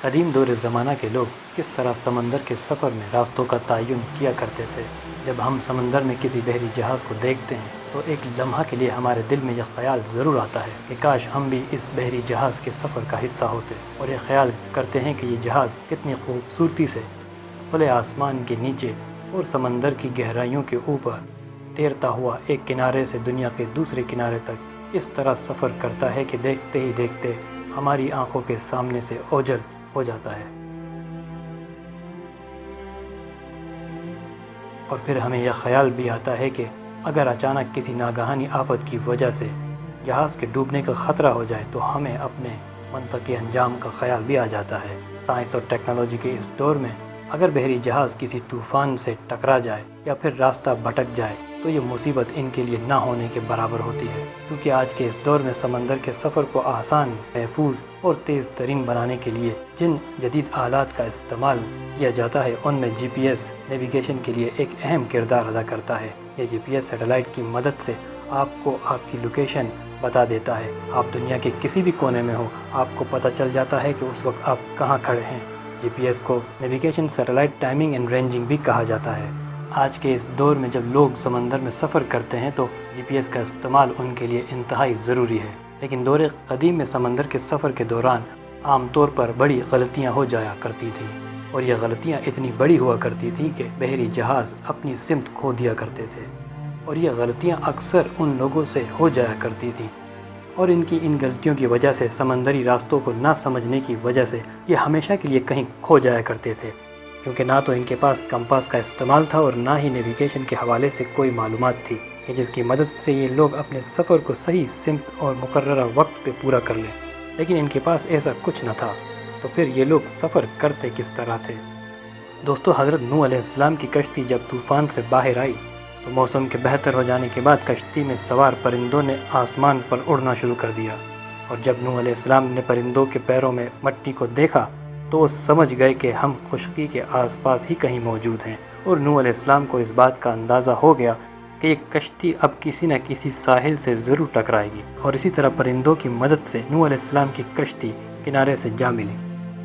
قدیم دور زمانہ کے لوگ کس طرح سمندر کے سفر میں راستوں کا تعین کیا کرتے تھے۔ جب ہم سمندر میں کسی بحری جہاز کو دیکھتے ہیں تو ایک لمحہ کے لیے ہمارے دل میں یہ خیال ضرور آتا ہے کہ کاش ہم بھی اس بحری جہاز کے سفر کا حصہ ہوتے، اور یہ خیال کرتے ہیں کہ یہ جہاز کتنی خوبصورتی سے کھلے آسمان کے نیچے اور سمندر کی گہرائیوں کے اوپر تیرتا ہوا ایک کنارے سے دنیا کے دوسرے کنارے تک اس طرح سفر کرتا ہے کہ دیکھتے ہی دیکھتے ہماری آنکھوں کے سامنے سے اوجھل ہو جاتا ہے۔ اور پھر ہمیں یہ خیال بھی آتا ہے کہ اگر اچانک کسی ناگہانی آفت کی وجہ سے جہاز کے ڈوبنے کا خطرہ ہو جائے تو ہمیں اپنے منطقی انجام کا خیال بھی آ جاتا ہے۔ سائنس اور ٹیکنالوجی کے اس دور میں اگر بحری جہاز کسی طوفان سے ٹکرا جائے یا پھر راستہ بھٹک جائے تو یہ مصیبت ان کے لیے نہ ہونے کے برابر ہوتی ہے، کیونکہ آج کے اس دور میں سمندر کے سفر کو آسان، محفوظ اور تیز ترین بنانے کے لیے جن جدید آلات کا استعمال کیا جاتا ہے ان میں جی پی ایس نیویگیشن کے لیے ایک اہم کردار ادا کرتا ہے۔ یہ جی پی ایس سیٹلائٹ کی مدد سے آپ کو آپ کی لوکیشن بتا دیتا ہے۔ آپ دنیا کے کسی بھی کونے میں ہو، آپ کو پتہ چل جاتا ہے کہ اس وقت آپ کہاں کھڑے ہیں۔ جی پی ایس کو navigation satellite timing and ranging بھی کہا جاتا ہے۔ آج کے اس دور میں جب لوگ سمندر میں سفر کرتے ہیں تو جی پی ایس کا استعمال ان کے لیے انتہائی ضروری ہے، لیکن دور قدیم میں سمندر کے سفر کے دوران عام طور پر بڑی غلطیاں ہو جایا کرتی تھیں، اور یہ غلطیاں اتنی بڑی ہوا کرتی تھیں کہ بحری جہاز اپنی سمت کھو دیا کرتے تھے، اور یہ غلطیاں اکثر ان لوگوں سے ہو جایا کرتی تھیں، اور ان غلطیوں کی وجہ سے سمندری راستوں کو نہ سمجھنے کی وجہ سے یہ ہمیشہ کے لیے کہیں کھو جایا کرتے تھے، کیونکہ نہ تو ان کے پاس کمپاس کا استعمال تھا اور نہ ہی نیویگیشن کے حوالے سے کوئی معلومات تھی کہ جس کی مدد سے یہ لوگ اپنے سفر کو صحیح سمت اور مقررہ وقت پہ پورا کر لیں۔ لیکن ان کے پاس ایسا کچھ نہ تھا، تو پھر یہ لوگ سفر کرتے کس طرح تھے؟ دوستو، حضرت نوح علیہ السلام کی کشتی جب طوفان سے باہر آئی تو موسم کے بہتر ہو جانے کے بعد کشتی میں سوار پرندوں نے آسمان پر اڑنا شروع کر دیا، اور جب نوح علیہ السلام نے پرندوں کے پیروں میں مٹی کو دیکھا تو وہ سمجھ گئے کہ ہم خشکی کے آس پاس ہی کہیں موجود ہیں، اور نوح علیہ السلام کو اس بات کا اندازہ ہو گیا کہ یہ کشتی اب کسی نہ کسی ساحل سے ضرور ٹکرائے گی، اور اسی طرح پرندوں کی مدد سے نوح علیہ السلام کی کشتی کنارے سے جا ملی،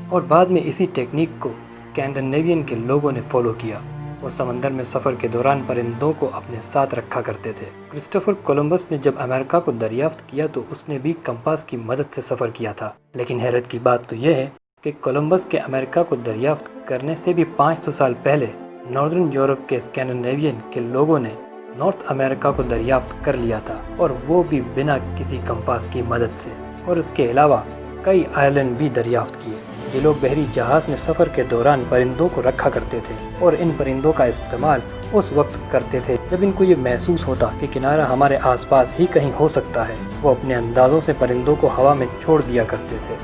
اور بعد میں اسی ٹیکنیک کو اسکینڈینیوین کے لوگوں نے فالو کیا۔ وہ سمندر میں سفر کے دوران پرندوں کو اپنے ساتھ رکھا کرتے تھے۔ کرسٹوفر کولمبس نے جب امریکہ کو دریافت کیا تو اس نے بھی کمپاس کی مدد سے سفر کیا تھا، لیکن حیرت کی بات تو یہ ہے کہ کولمبس کے امریکہ کو دریافت کرنے سے بھی 500 سال پہلے ناردرن یورپ کے اسکینڈینیوین کے لوگوں نے نارتھ امریکہ کو دریافت کر لیا تھا، اور وہ بھی بنا کسی کمپاس کی مدد سے، اور اس کے علاوہ کئی آئلینڈ بھی دریافت کیے۔ یہ لوگ بحری جہاز میں سفر کے دوران پرندوں کو رکھا کرتے تھے، اور ان پرندوں کا استعمال اس وقت کرتے تھے جب ان کو یہ محسوس ہوتا کہ کنارہ ہمارے آس پاس ہی کہیں ہو سکتا ہے۔ وہ اپنے اندازوں سے پرندوں کو ہوا میں چھوڑ دیا کرتے تھے۔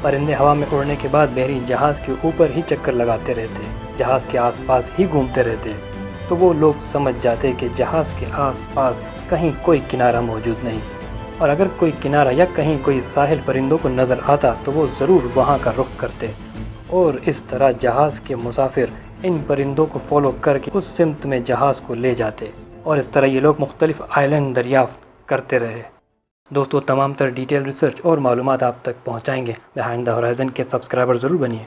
پرندے ہوا میں اڑنے کے بعد بحری جہاز کے اوپر ہی چکر لگاتے رہتے، جہاز کے آس پاس ہی گھومتے رہتے، تو وہ لوگ سمجھ جاتے کہ جہاز کے آس پاس کہیں کوئی کنارہ موجود نہیں، اور اگر کوئی کنارہ یا کہیں کوئی ساحل پرندوں کو نظر آتا تو وہ ضرور وہاں کا رخ کرتے، اور اس طرح جہاز کے مسافر ان پرندوں کو فالو کر کے اس سمت میں جہاز کو لے جاتے، اور اس طرح یہ لوگ مختلف آئلینڈ دریافت کرتے رہے۔ دوستو، تمام تر ڈیٹیل ریسرچ اور معلومات آپ تک پہنچائیں گے۔ بیہائنڈ دا ہورائزن کے سبسکرائبر ضرور بنیے۔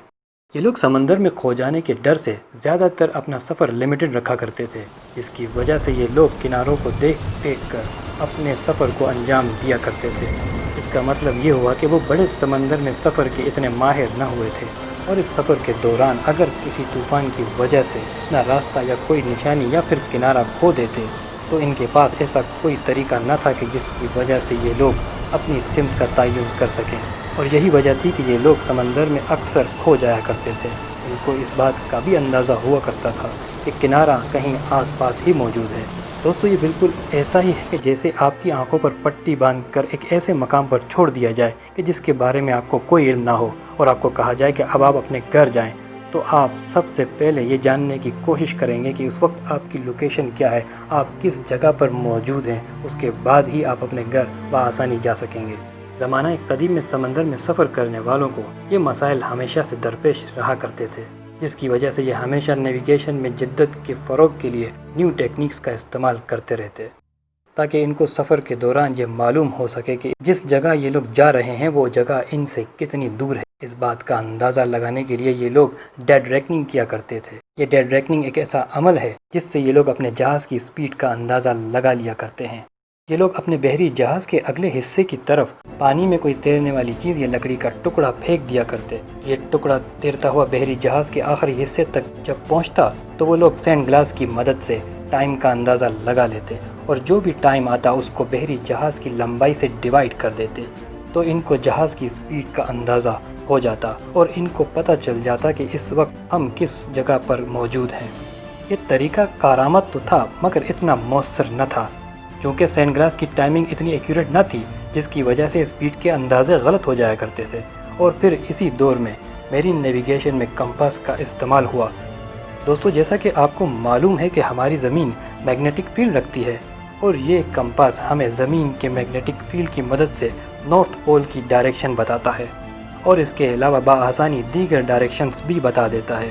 یہ لوگ سمندر میں کھو جانے کے ڈر سے زیادہ تر اپنا سفر لمیٹڈ رکھا کرتے تھے، جس کی وجہ سے یہ لوگ کناروں کو دیکھ کر اپنے سفر کو انجام دیا کرتے تھے۔ اس کا مطلب یہ ہوا کہ وہ بڑے سمندر میں سفر کے اتنے ماہر نہ ہوئے تھے، اور اس سفر کے دوران اگر کسی طوفان کی وجہ سے اپنا راستہ یا کوئی نشانی یا پھر کنارہ کھو دیتے تو ان کے پاس ایسا کوئی طریقہ نہ تھا کہ جس کی وجہ سے یہ لوگ اپنی سمت کا تعین کر سکیں، اور یہی وجہ تھی کہ یہ لوگ سمندر میں اکثر کھو جایا کرتے تھے۔ ان کو اس بات کا بھی اندازہ ہوا کرتا تھا کہ کنارہ کہیں آس پاس ہی موجود ہے۔ دوستو، یہ بالکل ایسا ہی ہے کہ جیسے آپ کی آنکھوں پر پٹی باندھ کر ایک ایسے مقام پر چھوڑ دیا جائے کہ جس کے بارے میں آپ کو کوئی علم نہ ہو، اور آپ کو کہا جائے کہ اب آپ اپنے گھر جائیں، تو آپ سب سے پہلے یہ جاننے کی کوشش کریں گے کہ اس وقت آپ کی لوکیشن کیا ہے، آپ کس جگہ پر موجود ہیں، اس کے بعد ہی آپ اپنے گھر بآسانی جا سکیں گے۔ زمانہ قدیم میں سمندر میں سفر کرنے والوں کو یہ مسائل ہمیشہ سے درپیش رہا کرتے تھے، جس کی وجہ سے یہ ہمیشہ نیویگیشن میں جدت کے فروغ کے لیے نیو ٹیکنیکس کا استعمال کرتے رہتے، تاکہ ان کو سفر کے دوران یہ معلوم ہو سکے کہ جس جگہ یہ لوگ جا رہے ہیں وہ جگہ ان سے کتنی دور ہے۔ اس بات کا اندازہ لگانے کے لیے یہ لوگ ڈیڈ ریکننگ کیا کرتے تھے۔ یہ ڈیڈ ریکننگ ایک ایسا عمل ہے جس سے یہ لوگ اپنے جہاز کی سپیڈ کا اندازہ لگا لیا کرتے ہیں۔ یہ لوگ اپنے بحری جہاز کے اگلے حصے کی طرف پانی میں کوئی تیرنے والی چیز یا لکڑی کا ٹکڑا پھینک دیا کرتے۔ یہ ٹکڑا تیرتا ہوا بحری جہاز کے آخری حصے تک جب پہنچتا تو وہ لوگ سینڈ گلاس کی مدد سے ٹائم کا اندازہ لگا لیتے اور جو بھی ٹائم آتا اس کو بحری جہاز کی لمبائی سے ڈیوائیڈ کر دیتے، تو ان کو جہاز کی سپیڈ کا اندازہ ہو جاتا اور ان کو پتہ چل جاتا کہ اس وقت ہم کس جگہ پر موجود ہیں۔ یہ طریقہ کارآمد تو تھا مگر اتنا مؤثر نہ تھا، چونکہ سینڈ گلاس کی ٹائمنگ اتنی ایکوریٹ نہ تھی، جس کی وجہ سے سپیڈ کے اندازے غلط ہو جایا کرتے تھے۔ اور پھر اسی دور میں میرین نیویگیشن میں کمپاس کا استعمال ہوا۔ دوستو، جیسا کہ آپ کو معلوم ہے کہ ہماری زمین میگنیٹک فیلڈ رکھتی ہے اور یہ کمپاس ہمیں زمین کے میگنیٹک فیلڈ کی مدد سے نارتھ پول کی ڈائریکشن بتاتا ہے اور اس کے علاوہ بآسانی دیگر ڈائریکشنز بھی بتا دیتا ہے۔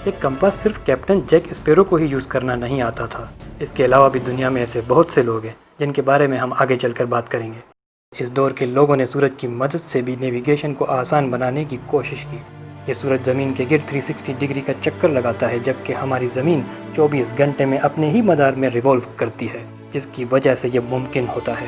یہ کمپاس صرف کیپٹن جیک اسپیرو کو ہی یوز کرنا نہیں آتا تھا، اس کے علاوہ بھی دنیا میں ایسے بہت سے لوگ ہیں جن کے بارے میں ہم آگے چل کر بات کریں گے۔ اس دور کے لوگوں نے سورج کی مدد سے بھی نیویگیشن کو آسان بنانے کی کوشش کی۔ یہ سورج زمین کے گرد 360 ڈگری کا چکر لگاتا ہے، جبکہ ہماری زمین 24 گھنٹے میں اپنے ہی مدار میں ریوالو کرتی ہے، جس کی وجہ سے یہ ممکن ہوتا ہے۔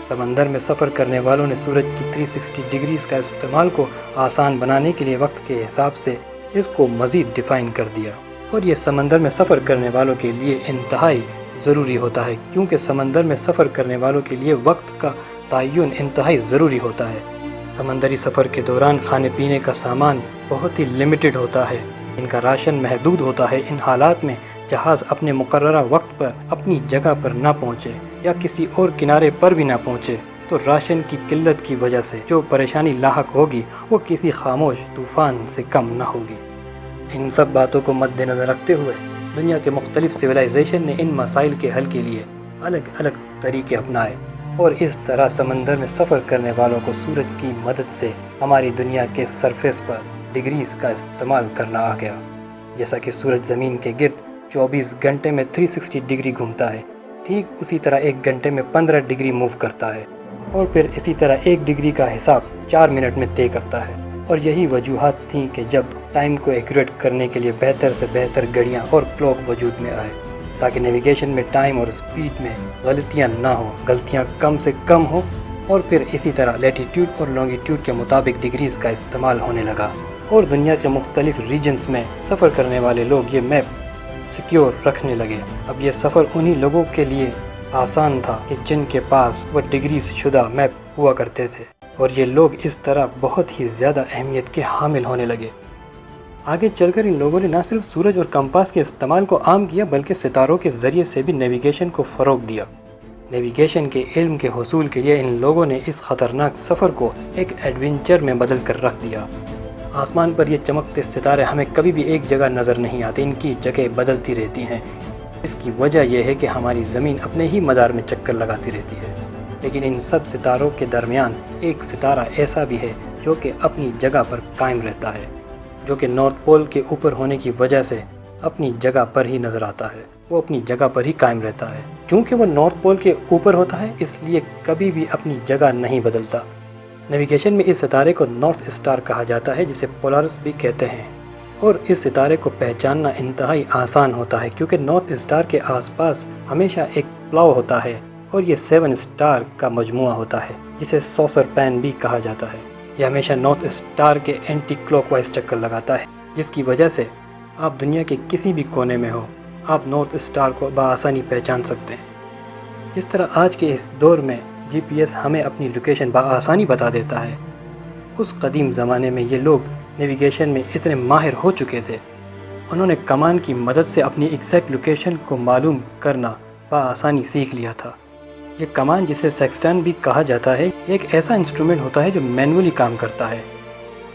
سمندر میں سفر کرنے والوں نے سورج کی 360 ڈگریز کا استعمال کو آسان بنانے کے لیے وقت کے حساب سے اس کو مزید ڈیفائن کر دیا، اور یہ سمندر میں سفر کرنے والوں کے لیے انتہائی ضروری ہوتا ہے، کیونکہ سمندر میں سفر کرنے والوں کے لیے وقت کا تعین انتہائی ضروری ہوتا ہے۔ سمندری سفر کے دوران کھانے پینے کا سامان بہت ہی لمیٹڈ ہوتا ہے، ان کا راشن محدود ہوتا ہے۔ ان حالات میں جہاز اپنے مقررہ وقت پر اپنی جگہ پر نہ پہنچے یا کسی اور کنارے پر بھی نہ پہنچے تو راشن کی قلت کی وجہ سے جو پریشانی لاحق ہوگی وہ کسی خاموش طوفان سے کم نہ ہوگی۔ ان سب باتوں کو مد نظر رکھتے ہوئے دنیا کے مختلف سویلائزیشن نے ان مسائل کے حل کے لیے الگ الگ طریقے اپنائے، اور اس طرح سمندر میں سفر کرنے والوں کو سورج کی مدد سے ہماری دنیا کے سرفیس پر ڈگریز کا استعمال کرنا آ گیا۔ جیسا کہ سورج زمین کے گرد 24 گھنٹے میں 360 ڈگری گھومتا ہے، ٹھیک اسی طرح ایک گھنٹے میں 15 ڈگری موو کرتا ہے، اور پھر اسی طرح ایک ڈگری کا حساب 4 منٹ میں طے کرتا ہے۔ اور یہی وجوہات تھیں کہ جب ٹائم کو ایکوریٹ کرنے کے لیے بہتر سے بہتر گھڑیاں اور کلاک وجود میں آئے، تاکہ نیویگیشن میں ٹائم اور سپیڈ میں غلطیاں نہ ہوں، غلطیاں کم سے کم ہوں، اور پھر اسی طرح لیٹیٹیوڈ اور لانگیٹیوڈ کے مطابق ڈگریز کا استعمال ہونے لگا، اور دنیا کے مختلف ریجنز میں سفر کرنے والے لوگ یہ میپ سیکیور رکھنے لگے۔ اب یہ سفر انہی لوگوں کے لیے آسان تھا کہ جن کے پاس وہ ڈگریز شدہ میپ ہوا کرتے تھے، اور یہ لوگ اس طرح بہت ہی زیادہ اہمیت کے حامل ہونے لگے۔ آگے چل کر ان لوگوں نے نہ صرف سورج اور کمپاس کے استعمال کو عام کیا، بلکہ ستاروں کے ذریعے سے بھی نیویگیشن کو فروغ دیا۔ نیویگیشن کے علم کے حصول کے لیے ان لوگوں نے اس خطرناک سفر کو ایک ایڈونچر میں بدل کر رکھ دیا۔ آسمان پر یہ چمکتے ستارے ہمیں کبھی بھی ایک جگہ نظر نہیں آتے، ان کی جگہ بدلتی رہتی ہیں۔ اس کی وجہ یہ ہے کہ ہماری زمین اپنے ہی مدار میں چکر لگاتی رہتی ہے، لیکن ان سب ستاروں کے درمیان ایک ستارہ ایسا بھی ہے جو کہ اپنی جگہ پر قائم رہتا ہے، جو کہ نارتھ پول کے اوپر ہونے کی وجہ سے اپنی جگہ پر ہی نظر آتا ہے، وہ اپنی جگہ پر ہی قائم رہتا ہے۔ چونکہ وہ نارتھ پول کے اوپر ہوتا ہے، اس لیے کبھی بھی اپنی جگہ نہیں بدلتا۔ نیویگیشن میں اس ستارے کو نارتھ اسٹار کہا جاتا ہے، جسے پولارس بھی کہتے ہیں، اور اس ستارے کو پہچاننا انتہائی آسان ہوتا ہے، کیونکہ نارتھ اسٹار کے آس پاس ہمیشہ ایک پلاو ہوتا ہے، اور یہ 7 اسٹار کا مجموعہ ہوتا ہے، جسے سوسر پین بھی کہا جاتا ہے۔ یہ ہمیشہ نارتھ اسٹار کے اینٹی کلاک وائز چکر لگاتا ہے، جس کی وجہ سے آپ دنیا کے کسی بھی کونے میں ہو، آپ نارتھ اسٹار کو بآسانی پہچان سکتے ہیں۔ جس طرح آج کے اس دور میں جی پی ایس ہمیں اپنی لوکیشن بآسانی بتا دیتا ہے، اس قدیم زمانے میں یہ لوگ نیویگیشن میں اتنے ماہر ہو چکے تھے، انہوں نے کمان کی مدد سے اپنی ایگزیکٹ لوکیشن کو معلوم کرنا بآسانی سیکھ لیا تھا۔ یہ کمان، جسے سیکسٹن بھی کہا جاتا ہے، یہ ایک ایسا انسٹرومنٹ ہوتا ہے جو مینولی کام کرتا ہے،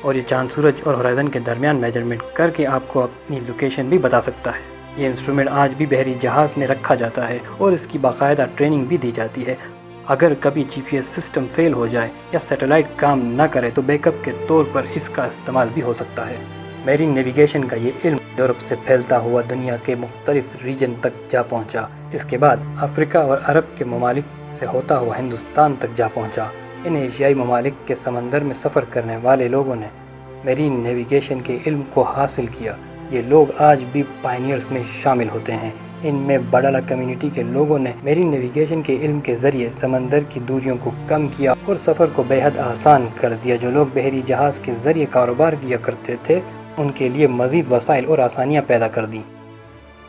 اور یہ چاند، سورج اور ہورائزن کے درمیان میجرمنٹ کر کے آپ کو اپنی لوکیشن بھی بتا سکتا ہے۔ یہ انسٹرومنٹ آج بھی بحری جہاز میں رکھا جاتا ہے، اور اس کی باقاعدہ ٹریننگ بھی دی جاتی ہے۔ اگر کبھی جی پی ایس سسٹم فیل ہو جائے یا سیٹلائٹ کام نہ کرے تو بیک اپ کے طور پر اس کا استعمال بھی ہو سکتا ہے۔ میرین نیویگیشن کا یہ علم یورپ سے پھیلتا ہوا دنیا کے مختلف ریجن تک جا پہنچا، اس کے بعد افریقہ اور عرب کے ممالک سے ہوتا ہوا ہندوستان تک جا پہنچا۔ ان ایشیائی ممالک کے سمندر میں سفر کرنے والے لوگوں نے میرین نیویگیشن کے علم کو حاصل کیا۔ یہ لوگ آج بھی پائنیئرز میں شامل ہوتے ہیں۔ ان میں بڈالا کمیونٹی کے لوگوں نے میرین نیویگیشن کے علم کے ذریعے سمندر کی دوریوں کو کم کیا اور سفر کو بے حد آسان کر دیا۔ جو لوگ بحری جہاز کے ذریعے کاروبار کیا کرتے تھے ان کے لیے مزید وسائل اور آسانیاں پیدا کر دیں۔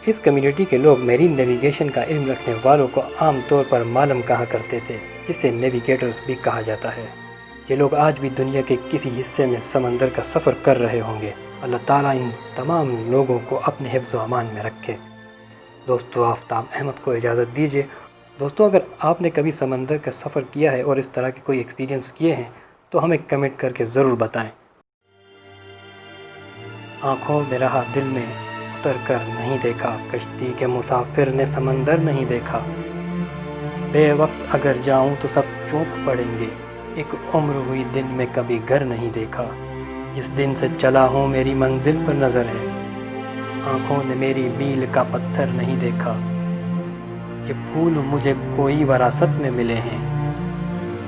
اس کمیونٹی کے لوگ میرین نیویگیشن کا علم رکھنے والوں کو عام طور پر معلم کہا کرتے تھے، جسے نیویگیٹرز بھی کہا جاتا ہے۔ یہ لوگ آج بھی دنیا کے کسی حصے میں سمندر کا سفر کر رہے ہوں گے۔ اللہ تعالیٰ ان تمام لوگوں کو اپنے حفظ و امان میں رکھے۔ دوستو، آفتاب احمد کو اجازت دیجیے۔ دوستو، اگر آپ نے کبھی سمندر کا سفر کیا ہے اور اس طرح کے کوئی ایکسپیرینس کیے ہیں تو ہمیں کمنٹ کر کے ضرور بتائیں۔ آنکھوں میں رہا دل میں اتر کر نہیں دیکھا، کشتی کے مسافر نے سمندر نہیں دیکھا۔ بے وقت اگر جاؤں تو سب چونک پڑیں گے، ایک عمر ہوئی دن میں کبھی گھر نہیں دیکھا۔ جس دن سے چلا ہوں میری منزل پر نظر ہے، آنکھوں نے میری میل کا پتھر نہیں دیکھا۔ یہ پھول مجھے کوئی وراثت میں ملے ہیں،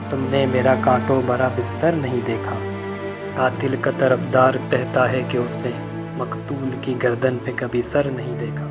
تم نے میرا کانٹوں بھرا بستر نہیں دیکھا۔ قاتل کا طرفدار کہتا ہے کہ اس نے مقتول کی گردن پہ کبھی سر نہیں دیکھا۔